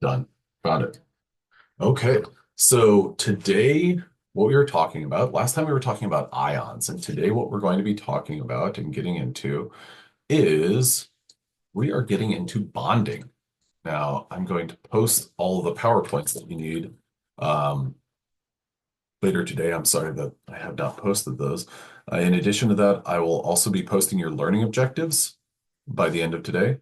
Done. Got it. Okay. So today, what we were talking about, last time we were talking about ions, and today what we're going to be talking about and getting into is we are getting into bonding. Now, I'm going to post all of the PowerPoints that you need um, later today. I'm sorry that I have not posted those. In addition to that, I will also be posting your learning objectives by the end of today.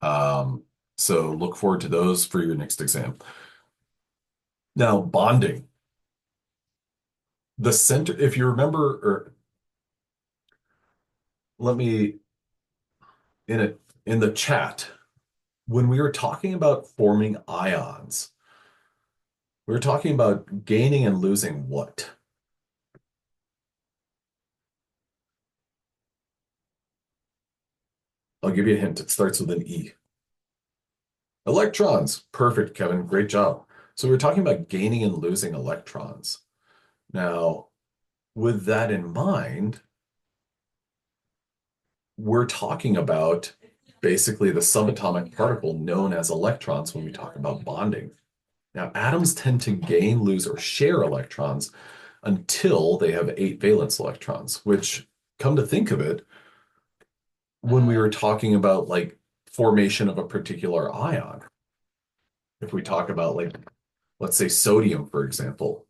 Um, so look forward to those for your next exam. Now, bonding. The center, if you remember, or let me in it in the chat, when we were talking about forming ions, we were talking about gaining and losing what? I'll give you a hint. It starts with an E. Electrons. Perfect, Kevin. Great job. So we were talking about gaining and losing electrons. Now, with that in mind, we're talking about basically the subatomic particle known as electrons when we talk about bonding. Now, atoms tend to gain, lose, or share electrons until they have 8 valence electrons, which, come to think of it, when we were talking about like formation of a particular ion, if we talk about like, let's say sodium, for example,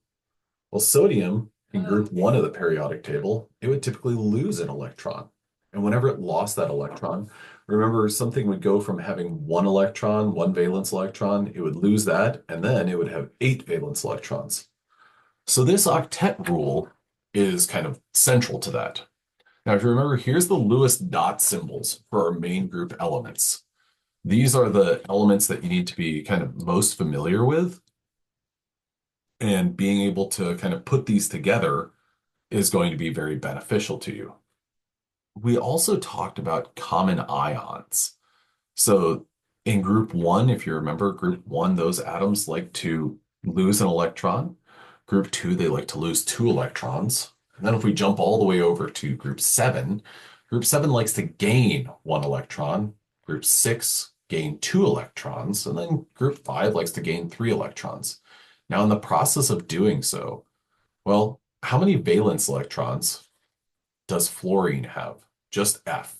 well, sodium in group one of the periodic table, it would typically lose an electron. And whenever it lost that electron, remember something would go from having 1 electron, 1 valence electron, it would lose that, and then it would have 8 valence electrons. So this octet rule is kind of central to that. Now, if you remember, here's the Lewis dot symbols for our main group elements. These are the elements that you need to be kind of most familiar with, and being able to kind of put these together is going to be very beneficial to you. We also talked about common ions. So in group one, if you remember, group one, those atoms like to lose an electron. Group two, they like to lose 2 electrons. And then if we jump all the way over to group seven likes to gain 1 electron. Group six, gain 2 electrons. And then group five likes to gain 3 electrons. Now, in the process of doing so, well, how many valence electrons does fluorine have? Just F.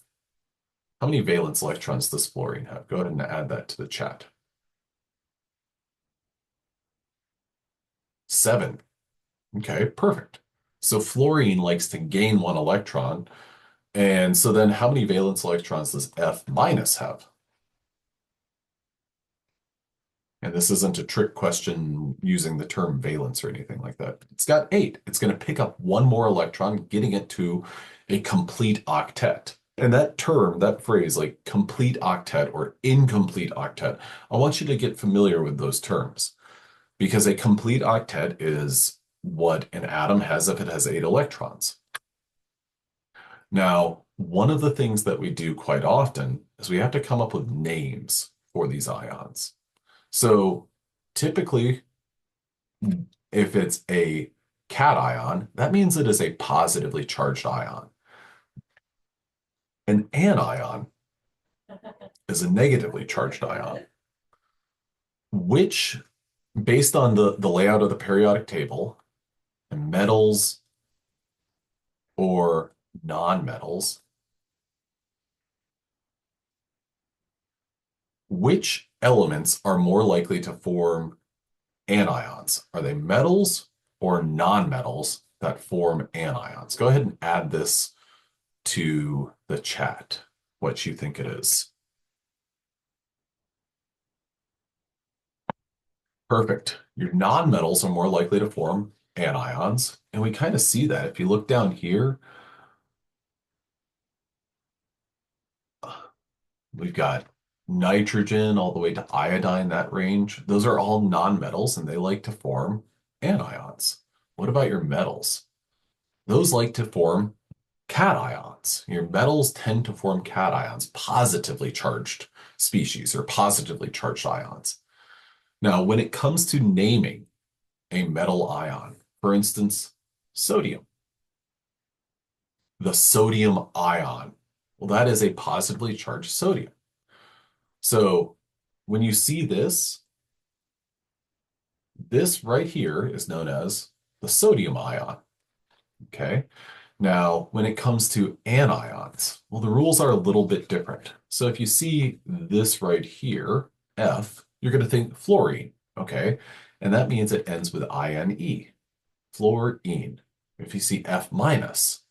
How many valence electrons does fluorine have? Go ahead and add that to the chat. 7. Okay, perfect. So fluorine likes to gain 1 electron. And so then how many valence electrons does F minus have? And this isn't a trick question using the term valence or anything like that. It's got 8. It's going to pick up one more electron, getting it to a complete octet. And that term, that phrase, like complete octet or incomplete octet, I want you to get familiar with those terms because a complete octet is what an atom has if it has 8 electrons. Now, one of the things that we do quite often is we have to come up with names for these ions. So typically, if it's a cation, that means it is a positively charged ion. An anion is a negatively charged ion, which, based on the layout of the periodic table, metals or nonmetals, which elements are more likely to form anions? Are they metals or nonmetals that form anions? Go ahead and add this to the chat, what you think it is. Perfect. Your nonmetals are more likely to form anions, and we kind of see that. If you look down here, we've got nitrogen all the way to iodine, that range. Those are all nonmetals, and they like to form anions. What about your metals? Those like to form cations. Your metals tend to form cations, positively charged species or positively charged ions. Now, when it comes to naming a metal ion, for instance, sodium, the sodium ion, well, that is a positively charged sodium. So when you see this, This right here is known as the sodium ion. Okay. Now, when it comes to anions, well, the rules are a little bit different. So if you see this right here, F, you're going to think fluorine. Okay. And that means it ends with INE, fluorine. If you see F minus,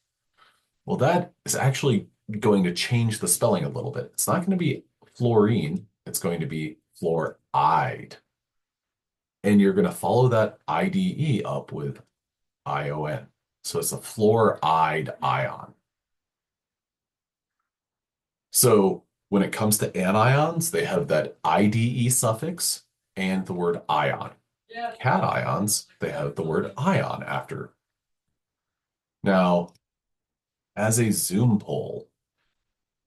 well, that is actually going to change the spelling a little bit. It's not going to be fluorine, it's going to be fluoride. And you're going to follow that IDE up with ION. So it's a fluoride ion. So when it comes to anions, they have that IDE suffix and the word ion. Cations, they have the word ion after. Now, as a Zoom poll,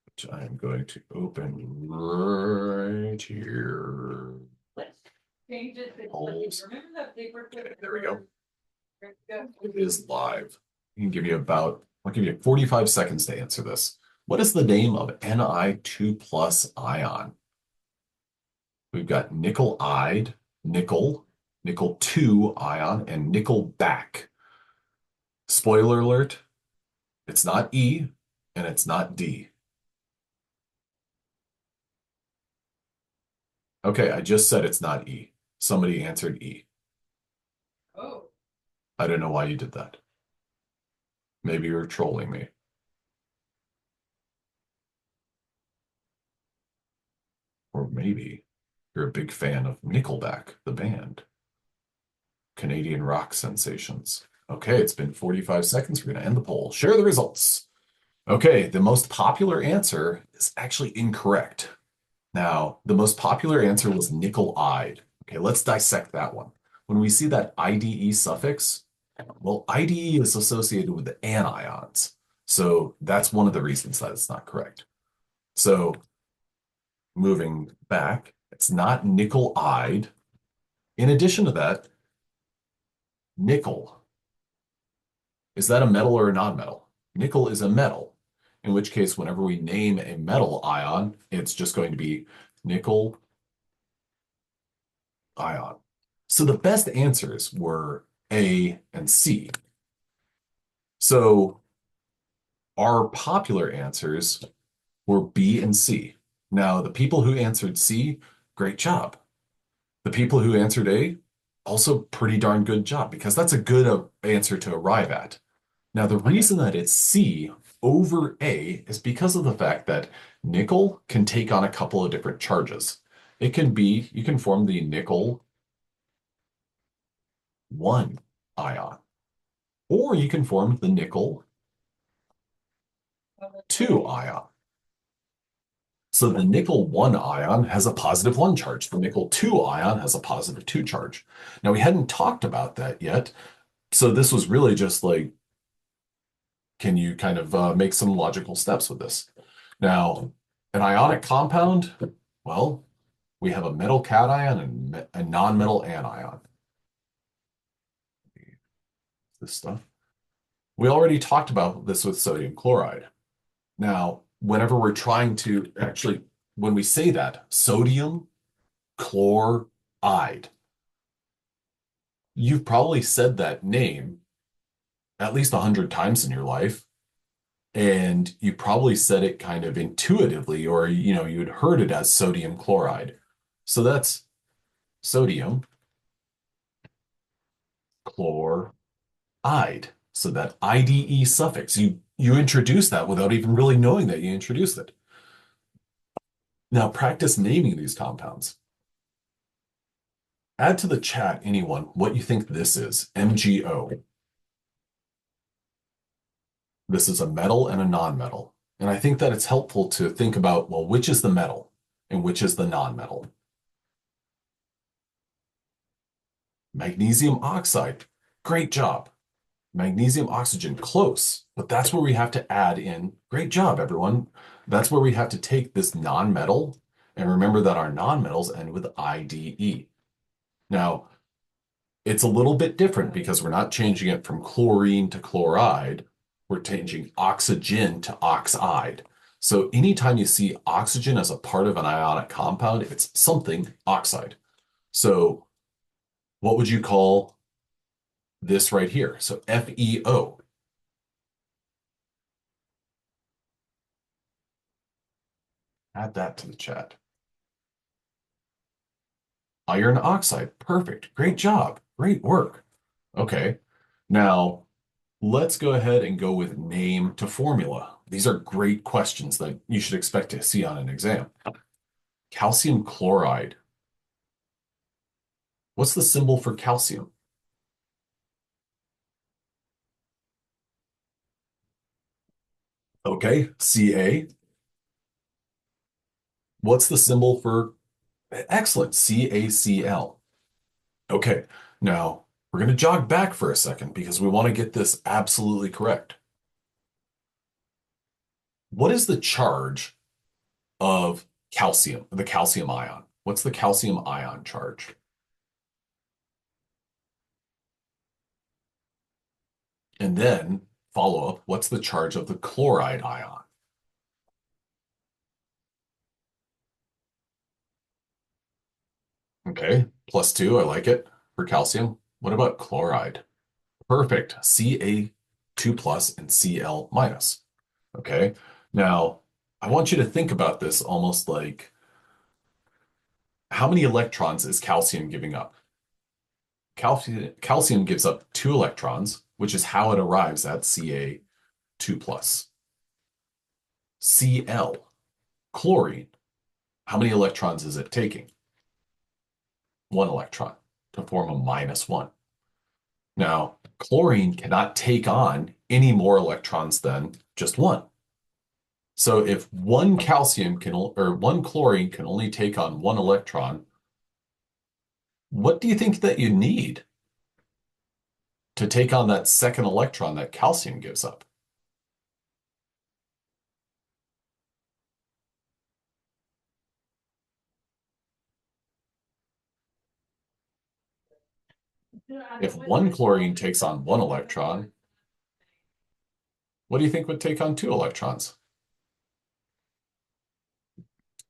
which I'm going to open right here. Polls. Okay, there we go. It is live. I'll give you 45 seconds to answer this. What is the name of Ni2 plus ion? We've got nickel-ide, nickel 2 ion, and nickel back. Spoiler alert, it's not E and it's not D. Okay, I just said it's not E. Somebody answered E. Oh. I don't know why you did that. Maybe you're trolling me. Or maybe you're a big fan of Nickelback, the band. Canadian rock sensations. Okay, it's been 45 seconds. We're going to end the poll. Share the results. Okay, the most popular answer is actually incorrect. Now, the most popular answer was nickel-ide. Okay, let's dissect that one. When we see that IDE suffix, well, IDE is associated with the anions. So that's one of the reasons that it's not correct. So moving back, it's not nickel-ide. In addition to that, nickel. Is that a metal or a non-metal? Nickel is a metal, in which case, whenever we name a metal ion, it's just going to be nickel ion. So the best answers were A and C. So our popular answers were B and C. Now, the people who answered C, great job. The people who answered A, also pretty darn good job, because that's a good answer to arrive at. Now, the reason that it's C over A is because of the fact that nickel can take on a couple of different charges. You can form the nickel 1 ion, or you can form the nickel 2 ion. So the nickel 1 ion has a positive 1 charge. The nickel 2 ion has a positive 2 charge. Now, we hadn't talked about that yet. So this was really just like, can you kind of make some logical steps with this? Now, an ionic compound, well, we have a metal cation and a non-metal anion. This stuff. We already talked about this with sodium chloride. Now, whenever we're trying to actually, when we say that, sodium chloride, you've probably said that name at least 100 times in your life. And you probably said it kind of intuitively, or you had heard it as sodium chloride. So that's sodium chloride. So that IDE suffix, you introduce that without even really knowing that you introduced it. Now practice naming these compounds. Add to the chat, anyone, what you think this is. MgO. This is a metal and a non-metal. And I think that it's helpful to think about, well, which is the metal and which is the non-metal? Magnesium oxide. Great job. Magnesium oxygen, close. But that's where we have to add in. Great job, everyone. That's where we have to take this non-metal, and remember that our non-metals end with IDE. Now, it's a little bit different because we're not changing it from chlorine to chloride. We're changing oxygen to oxide. So anytime you see oxygen as a part of an ionic compound, it's something oxide. So What would you call this right here? So FeO. Add that to the chat. Iron oxide. Perfect. Great job. Great work. Okay. Now, let's go ahead and go with name to formula. These are great questions that you should expect to see on an exam. Calcium chloride. What's the symbol for calcium? Okay, Ca. What's the symbol for excellent? CaCl. Okay, now we're going to jog back for a second because we want to get this absolutely correct. What is the charge of calcium, the calcium ion? What's the calcium ion charge? And then follow up, what's the charge of the chloride ion? Okay, +2, I like it for calcium. What about chloride? Perfect, Ca2 plus and Cl minus. Okay, now I want you to think about this almost like how many electrons is calcium giving up? Calcium gives up 2 electrons, which is how it arrives at Ca2 plus. Cl, chlorine, how many electrons is it taking? 1 electron to form a -1. Now, chlorine cannot take on any more electrons than just one. So if one calcium can, or one chlorine can only take on 1 electron, what do you think that you need to take on that second electron that calcium gives up? If one chlorine takes on 1 electron, what do you think would take on 2 electrons?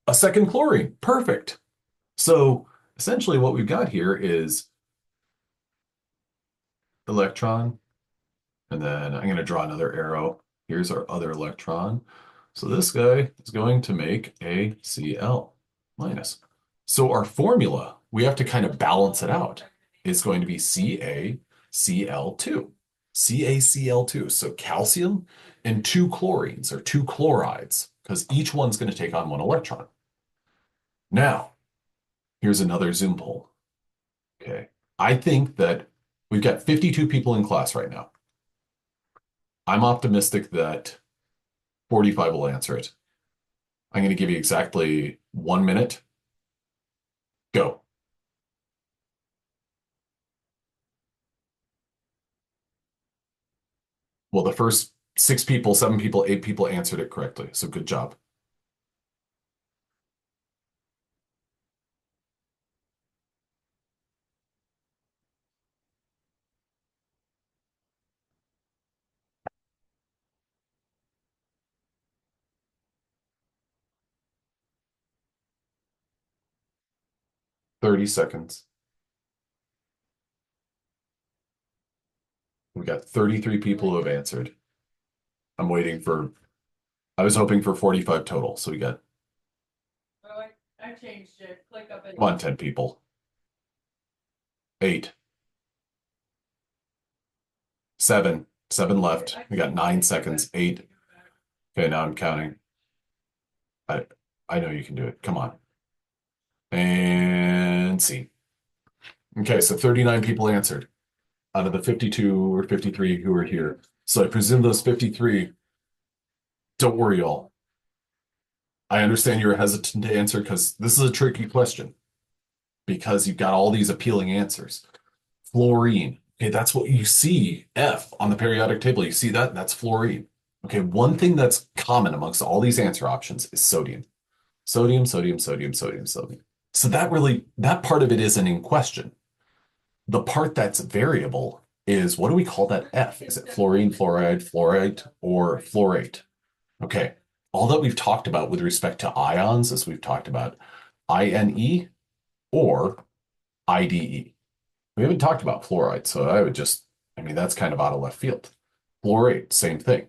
A second chlorine. Perfect. So essentially what we've got here is electron, and then I'm going to draw another arrow. Here's our other electron. So this guy is going to make a Cl minus. So our formula, we have to kind of balance it out. It's going to be CaCl2. CaCl2. So calcium and 2 chlorines or 2 chlorides, because each one's going to take on 1 electron. Now, here's another Zoom poll. Okay. I think that we've got 52 people in class right now. I'm optimistic that 45 will answer it. I'm going to give you exactly 1 minute. Go. Well, the first 6 people, 7 people, 8 people answered it correctly. So good job. 30 seconds. We got 33 people who have answered. I'm waiting for, I was hoping for 45 total. So we got, Oh, I changed it. Click up and. come on, 10 people. 8. 7. 7 left. We got 9 seconds. 8. Okay, now I'm counting. I, I know you can do it. Come on. And see. Okay, so 39 people answered out of the 52 or 53 who are here. So I presume those 53, don't worry, y'all. I understand you're hesitant to answer because this is a tricky question because you've got all these appealing answers. Fluorine. Okay, that's what you see. F on the periodic table. You see that? That's fluorine. Okay, one thing that's common amongst all these answer options is sodium. Sodium, sodium, sodium, sodium, sodium. So that part of it isn't in question. The part that's variable is what do we call that F? Is it fluorine, fluoride, fluorite, or fluorate? Okay. All that we've talked about with respect to ions is we've talked about INE or IDE. We haven't talked about fluoride, so I would just, I mean, that's kind of out of left field. Fluorate, same thing.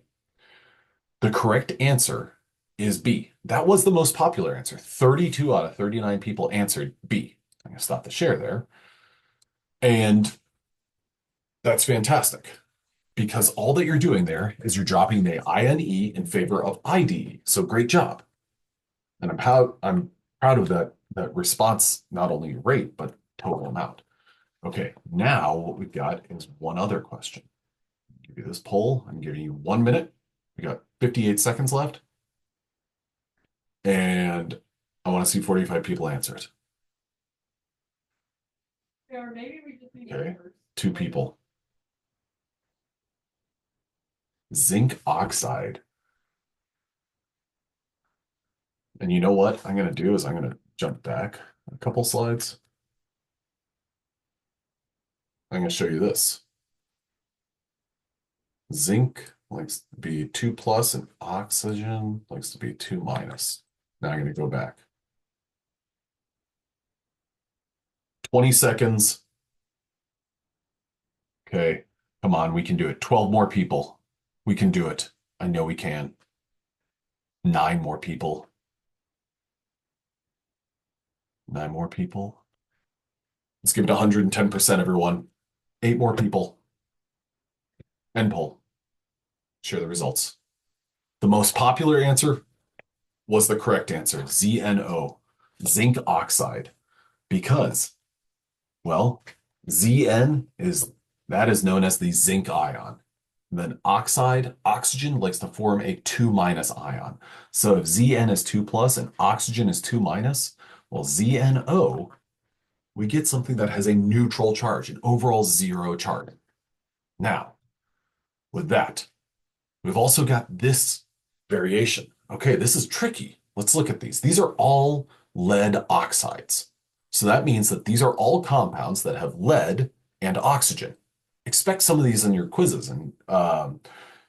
The correct answer is B. That was the most popular answer. 32 out of 39 people answered B. I'm going to stop the share there. And that's fantastic because all that you're doing there is you're dropping the INE in favor of IDE. So great job. And I'm proud of that response, not only rate, but total amount. Okay, now what we've got is one other question. I'll give you this poll. I'm giving you 1 minute. We got 58 seconds left. And I want to see 45 people answer it. Or maybe we just need Okay, numbers. 2 people. Zinc oxide. And you know what I'm going to do is I'm going to jump back a couple slides. I'm going to show you this. Zinc likes to be 2 plus and oxygen likes to be 2 minus. Now I'm going to go back. 20 seconds. Okay, come on, we can do it. 12 more people. We can do it. I know we can. 9 more people. 9 more people. Let's give it 110%, everyone. 8 more people. End poll. Share the results. The most popular answer was the correct answer, ZNO, zinc oxide, because, well, Zn is known as the zinc ion. Then oxide, oxygen likes to form a 2 minus ion. So if Zn is 2 plus and oxygen is 2 minus, well, ZNO, we get something that has a neutral charge, an overall 0 charge. Now, with that, we've also got this variation. Okay, this is tricky. Let's look at these. These are all lead oxides. So that means that these are all compounds that have lead and oxygen. Expect some of these in your quizzes and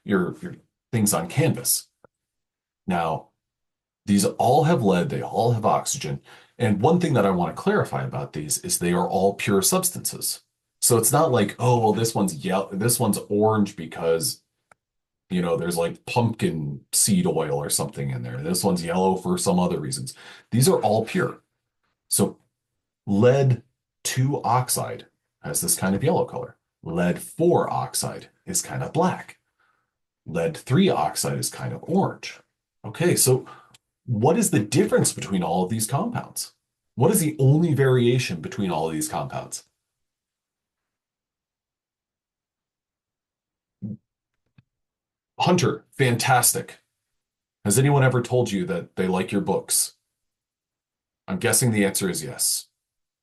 your things on Canvas. Now, these all have lead, they all have oxygen. And one thing that I want to clarify about these is they are all pure substances. So it's not like, oh, well, this one's yellow, this one's orange because there's like pumpkin seed oil or something in there. This one's yellow for some other reasons. These are all pure. So lead 2 oxide has this kind of yellow color. Lead 4 oxide is kind of black. Lead 3 oxide is kind of orange. Okay, so what is the difference between all of these compounds? What is the only variation between all of these compounds? Hunter, fantastic. Has anyone ever told you that they like your books? I'm guessing the answer is yes.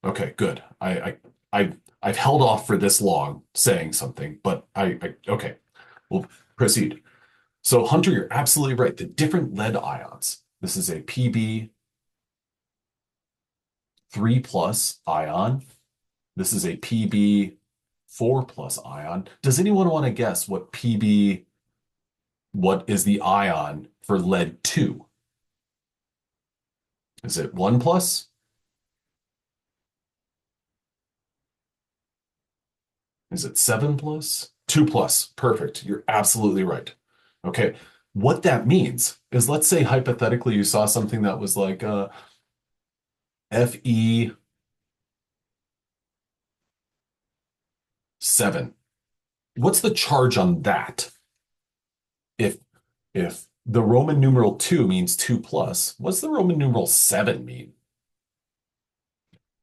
Okay, good. I've held off for this long saying something, but okay, we'll proceed. So Hunter, you're absolutely right. The different lead ions. This is a Pb 3 plus ion. This is a Pb 4 plus ion. Does anyone want to guess what is the ion for lead 2? Is it 1 plus? Is it 7 plus? 2 plus. Perfect. You're absolutely right. Okay. What that means is, let's say hypothetically you saw something that was like Fe 7. What's the charge on that? If if the Roman numeral 2 means 2 plus, what's the Roman numeral 7 mean?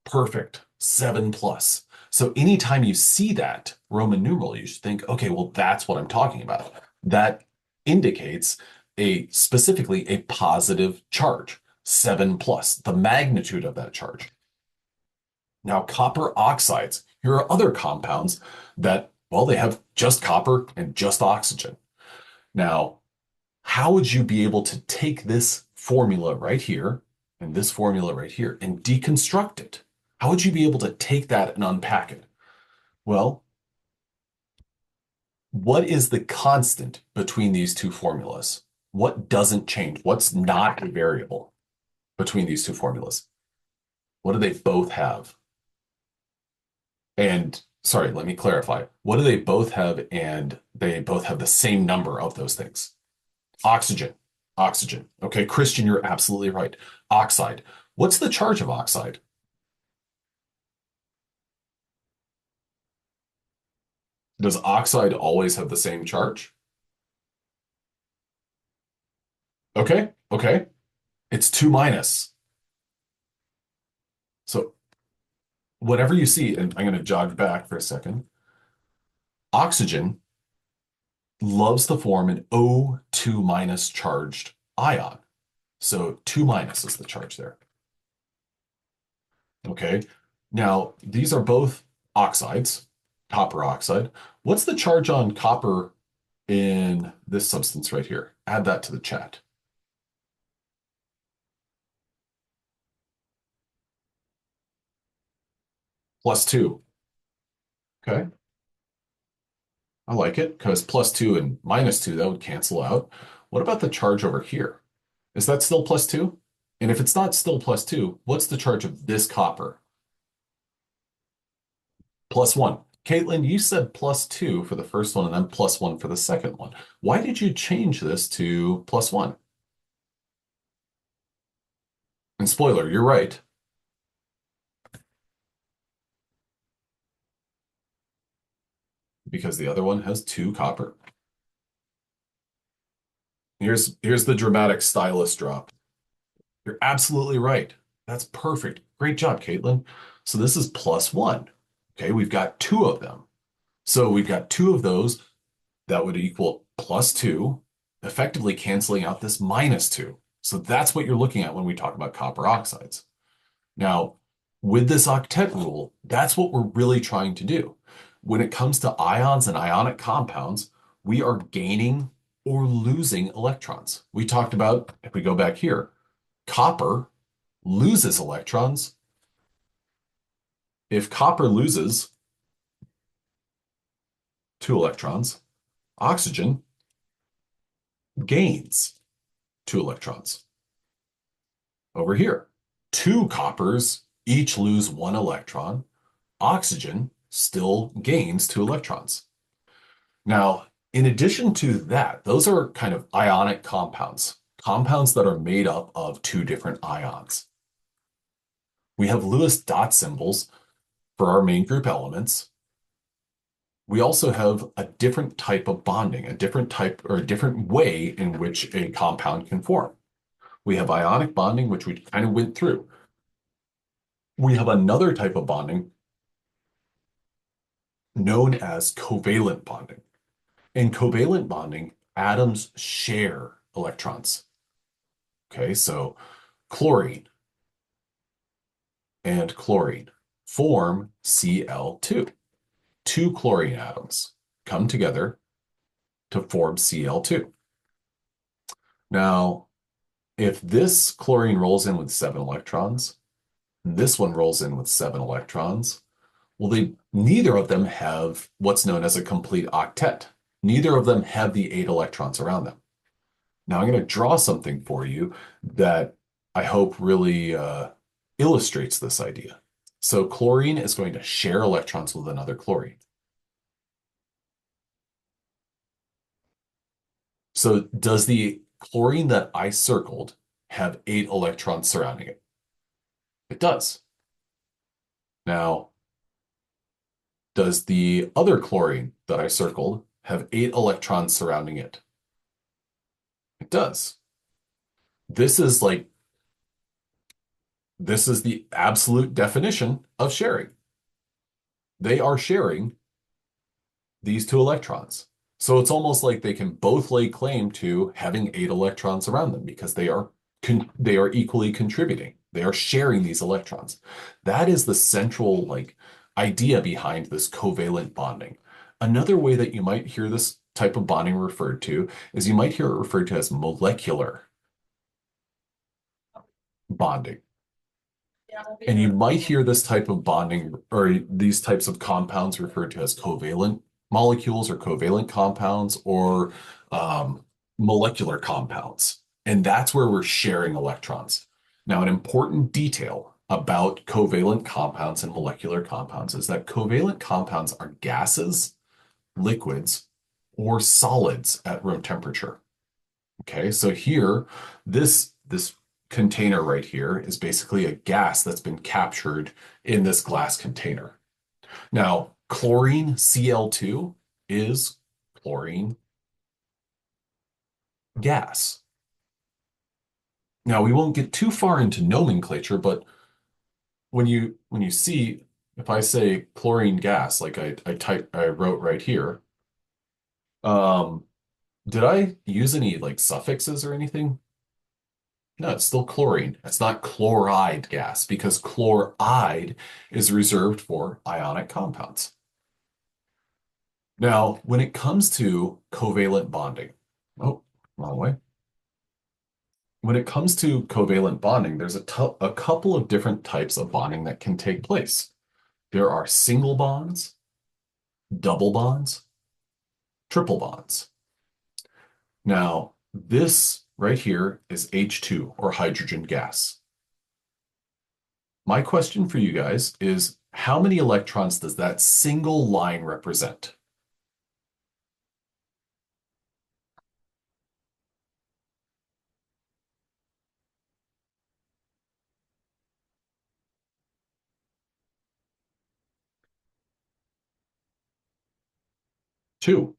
Perfect. 7 plus. So anytime you see that Roman numeral, you should think, okay, well, that's what I'm talking about. That indicates specifically a positive charge, 7 plus, the magnitude of that charge. Now, copper oxides, here are other compounds that, well, they have just copper and just oxygen. Now, how would you be able to take this formula right here and this formula right here and deconstruct it? How would you be able to take that and unpack it? Well, what is the constant between these two formulas? What doesn't change? What's not a variable between these two formulas? What do they both have? And sorry, let me clarify. What do they both have? And they both have the same number of those things. Oxygen. Oxygen. Okay, Christian, you're absolutely right. Oxide. What's the charge of oxide? Does oxide always have the same charge? Okay, okay. It's 2 minus. So whatever you see, and I'm going to jog back for a second. Oxygen loves to form an O2 minus charged ion. So 2 minus is the charge there. Okay. Now, these are both oxides, copper oxide. What's the charge on copper in this substance right here? Add that to the chat. +2. Okay. I like it because +2 and -2, that would cancel out. What about the charge over here? Is that still +2? And if it's not still +2, what's the charge of this copper? +1. Caitlin, you said +2 for the first one and then +1 for the second one. Why did you change this to +1? And spoiler, you're right, because the other one has 2 copper. Here's the dramatic stylus drop. You're absolutely right. That's perfect. Great job, Caitlin. So this is +1. Okay, we've got 2 of them. So we've got 2 of those. That would equal +2, effectively canceling out this -2. So that's what you're looking at when we talk about copper oxides. Now, with this octet rule, that's what we're really trying to do. When it comes to ions and ionic compounds, we are gaining or losing electrons. We talked about, if we go back here, copper loses electrons. If copper loses 2 electrons, oxygen gains 2 electrons. Over here, 2 coppers each lose 1 electron. Oxygen still gains 2 electrons. Now, in addition to that, those are kind of ionic compounds, compounds that are made up of 2 different ions. We have Lewis dot symbols for our main group elements. We also have a different type of bonding, a different type or a different way in which a compound can form. We have ionic bonding, which we kind of went through. We have another type of bonding known as covalent bonding. In covalent bonding, atoms share electrons. Okay, so chlorine and chlorine form Cl2. 2 chlorine atoms come together to form Cl2. Now, if this chlorine rolls in with 7 electrons, this one rolls in with 7 electrons, well, neither of them have what's known as a complete octet. Neither of them have the 8 electrons around them. Now I'm going to draw something for you that I hope really illustrates this idea. So chlorine is going to share electrons with another chlorine. So does the chlorine that I circled have 8 electrons surrounding it? It does. Now, does the other chlorine that I circled have 8 electrons surrounding it? It does. This is like, this is the absolute definition of sharing. They are sharing these 2 electrons. So it's almost like they can both lay claim to having 8 electrons around them because they are equally contributing. They are sharing these electrons. That is the central idea behind this covalent bonding. Another way that you might hear this type of bonding referred to is you might hear it referred to as molecular bonding. And you might hear this type of bonding or these types of compounds referred to as covalent molecules or covalent compounds or molecular compounds. And that's where we're sharing electrons. Now, an important detail about covalent compounds and molecular compounds is that covalent compounds are gases, liquids, or solids at room temperature. Okay, so here, this container right here is basically a gas that's been captured in this glass container. Now, chlorine Cl2 is chlorine gas. Now, we won't get too far into nomenclature, but when you see if I say chlorine gas, like I wrote right here, um, did I use any like suffixes or anything? No, it's still chlorine. It's not chloride gas because chloride is reserved for ionic compounds. Now, when it comes to covalent bonding, oh, wrong way. When it comes to covalent bonding, there's a couple of different types of bonding that can take place. There are single bonds, double bonds, triple bonds. Now, this right here is H2 or hydrogen gas. My question for you guys is how many electrons does that single line represent? Two.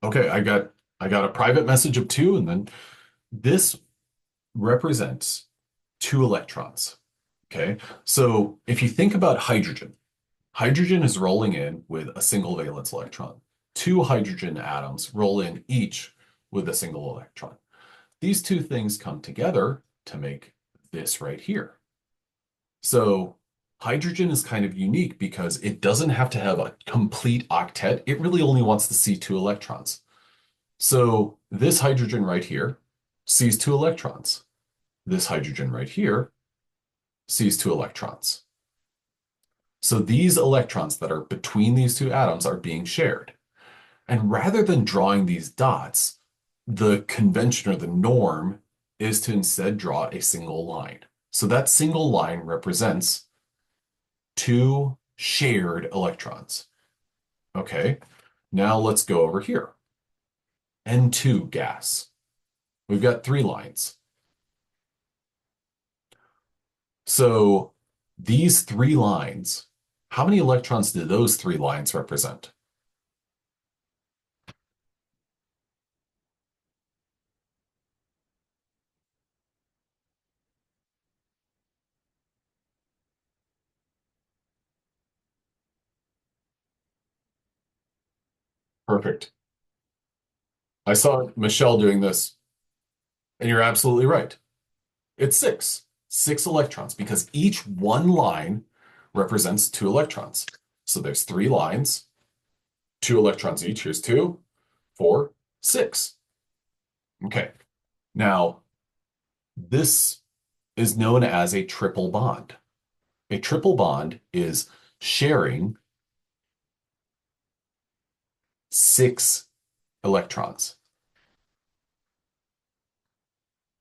Okay, I got a private message of two, and then this represents two electrons. Okay, so if you think about hydrogen, hydrogen is rolling in with a single valence electron. Two hydrogen atoms roll in each with a single electron. These two things come together to make this right here. So hydrogen is kind of unique because it doesn't have to have a complete octet. It really only wants to see two electrons. So this hydrogen right here sees two electrons. This hydrogen right here sees two electrons. So these electrons that are between these two atoms are being shared. And rather than drawing these dots, the convention or the norm is to instead draw a single line. So that single line represents two shared electrons. Okay, now let's go over here. N2 gas. We've got three lines. So these three lines, how many electrons do those three lines represent? Perfect. I saw Michelle doing this, and you're absolutely right. It's six. Six electrons because each one line represents two electrons. So there's three lines, two electrons each. Here's two, four, six. Okay. Now, this is known as a triple bond. A triple bond is sharing six electrons.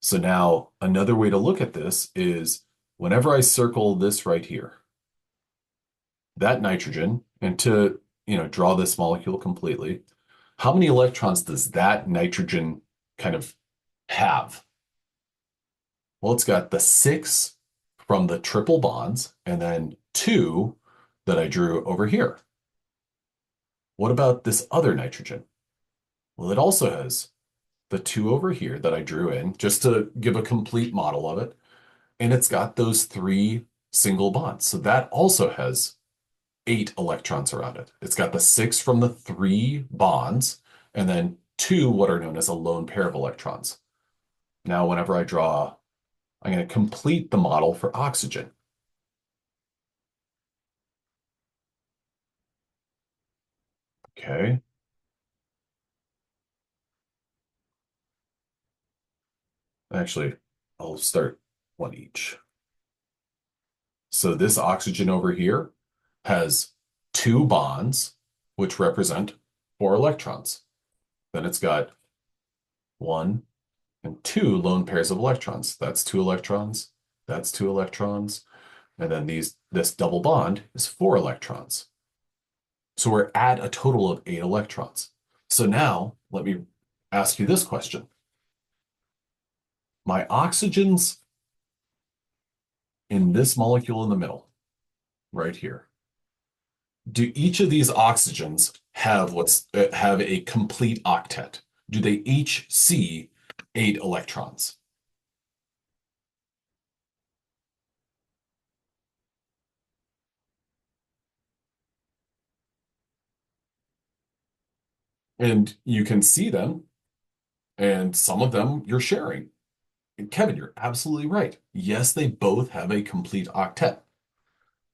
So now another way to look at this is whenever I circle this right here, that nitrogen, and to, draw this molecule completely, how many electrons does that nitrogen kind of have? Well, it's got the six from the triple bonds and then two that I drew over here. What about this other nitrogen? Well, it also has the two over here that I drew in just to give a complete model of it. And it's got those three single bonds. So that also has eight electrons around it. It's got the six from the three bonds and then two what are known as a lone pair of electrons. Now, whenever I draw, I'm going to complete the model for oxygen. Okay. Actually, I'll start one each. So this oxygen over here has two bonds, which represent four electrons. Then it's got one and two lone pairs of electrons. That's two electrons. That's two electrons. And then this double bond is 4 electrons. So we're at a total of 8 electrons. So now let me ask you this question. My oxygens in this molecule in the middle, right here, do each of these oxygens have a complete octet? Do they each see 8 electrons? And you can see them, and some of them you're sharing. And Kevin, you're absolutely right. Yes, they both have a complete octet.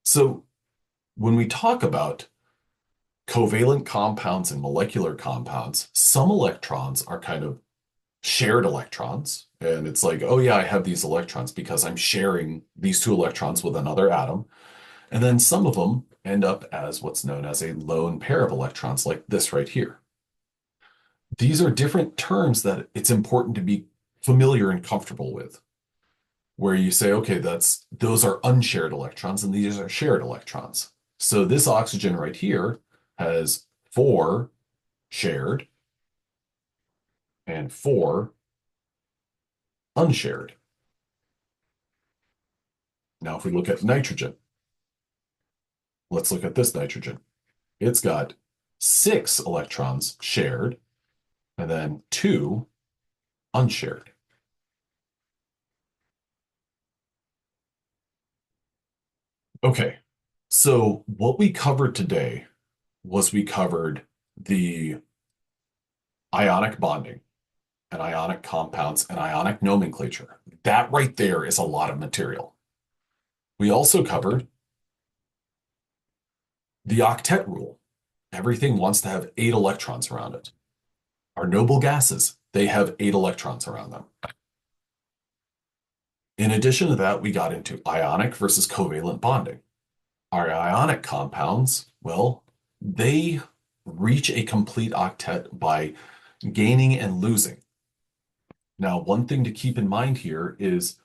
So when we talk about covalent compounds and molecular compounds, some electrons are kind of shared electrons. And it's like, oh, yeah, I have these electrons because I'm sharing these 2 electrons with another atom. And then some of them end up as what's known as a lone pair of electrons, like this right here. These are different terms that it's important to be familiar and comfortable with, where you say, okay, those are unshared electrons and these are shared electrons. So this oxygen right here has 4 shared and 4 unshared. Now, if we look at nitrogen, let's look at this nitrogen. It's got 6 electrons shared and then 2 unshared. Okay, so what we covered today was we covered the ionic bonding and ionic compounds and ionic nomenclature. That right there is a lot of material. We also covered the octet rule. Everything wants to have 8 electrons around it. Our noble gases, they have 8 electrons around them. In addition to that, we got into ionic versus covalent bonding. Our ionic compounds, well, they reach a complete octet by gaining and losing. Now, one thing to keep in mind here is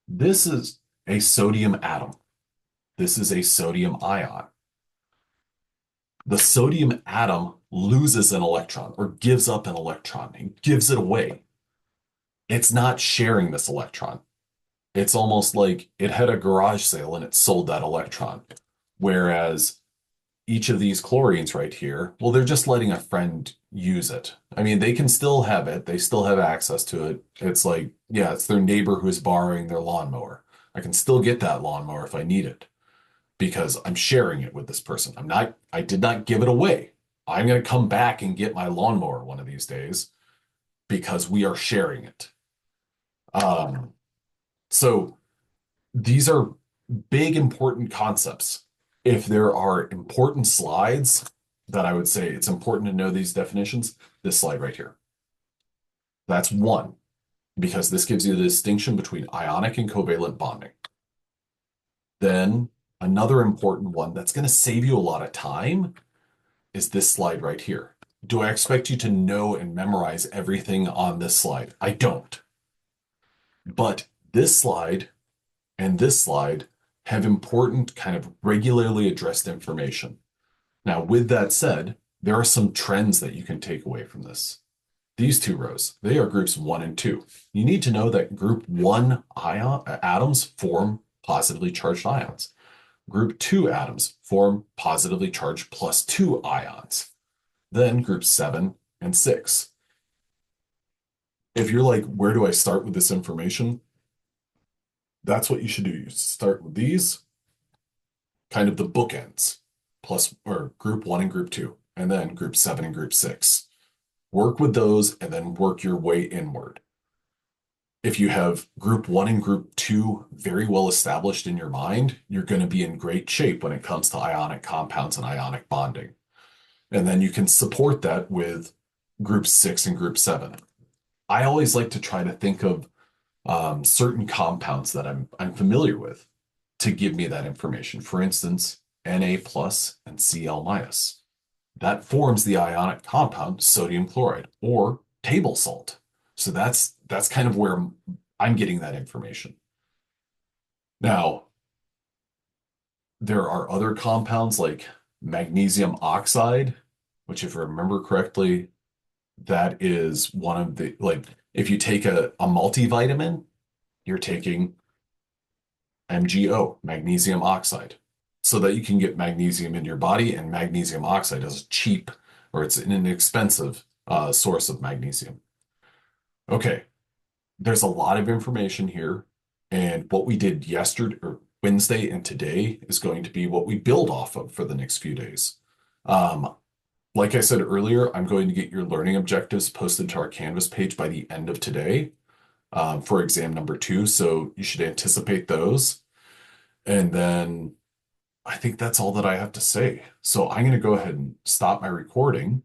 this is a sodium atom. This is a sodium ion. The sodium atom loses an electron or gives up an electron. It gives it away. It's not sharing this electron. It's almost like it had a garage sale and it sold that electron. Whereas each of these chlorines right here, well, they're just letting a friend use it. I mean, they can still have it. They still have access to it. It's like, yeah, it's their neighbor who's borrowing their lawnmower. I can still get that lawnmower if I need it because I'm sharing it with this person. I did not give it away. I'm going to come back and get my lawnmower one of these days because we are sharing it. So these are big, important concepts. If there are important slides that I would say it's important to know these definitions, this slide right here. That's one, because this gives you the distinction between ionic and covalent bonding. Then another important one that's going to save you a lot of time is this slide right here. Do I expect you to know and memorize everything on this slide? I don't. But this slide and this slide have important kind of regularly addressed information. Now, with that said, there are some trends that you can take away from this. These 2 rows, they are groups 1 and 2. You need to know that group 1 atoms form positively charged ions. Group 2 atoms form positively charged +2 ions. Then groups 7 and 6. If you're like, where do I start with this information? That's what you should do. You start with these, kind of the bookends, plus or group 1 and group 2, and then group 7 and group 6. Work with those and then work your way inward. If you have group 1 and group 2 very well established in your mind, you're going to be in great shape when it comes to ionic compounds and ionic bonding. And then you can support that with group 6 and group 7. I always like to try to think of certain compounds that I'm familiar with to give me that information. For instance, Na plus and Cl minus. That forms the ionic compound sodium chloride or table salt. So that's kind of where I'm getting that information. Now, There are other compounds like magnesium oxide, which, if I remember correctly, that is one of the, like, if you take a multivitamin, you're taking MgO, magnesium oxide, so that you can get magnesium in your body. And magnesium oxide is cheap, or it's an inexpensive source of magnesium. Okay, there's a lot of information here. And what we did yesterday or Wednesday and today is going to be what we build off of for the next few days. Um, like I said earlier, I'm going to get your learning objectives posted to our Canvas page by the end of today for exam number 2. So you should anticipate those. And then I think that's all that I have to say. So I'm going to go ahead and stop my recording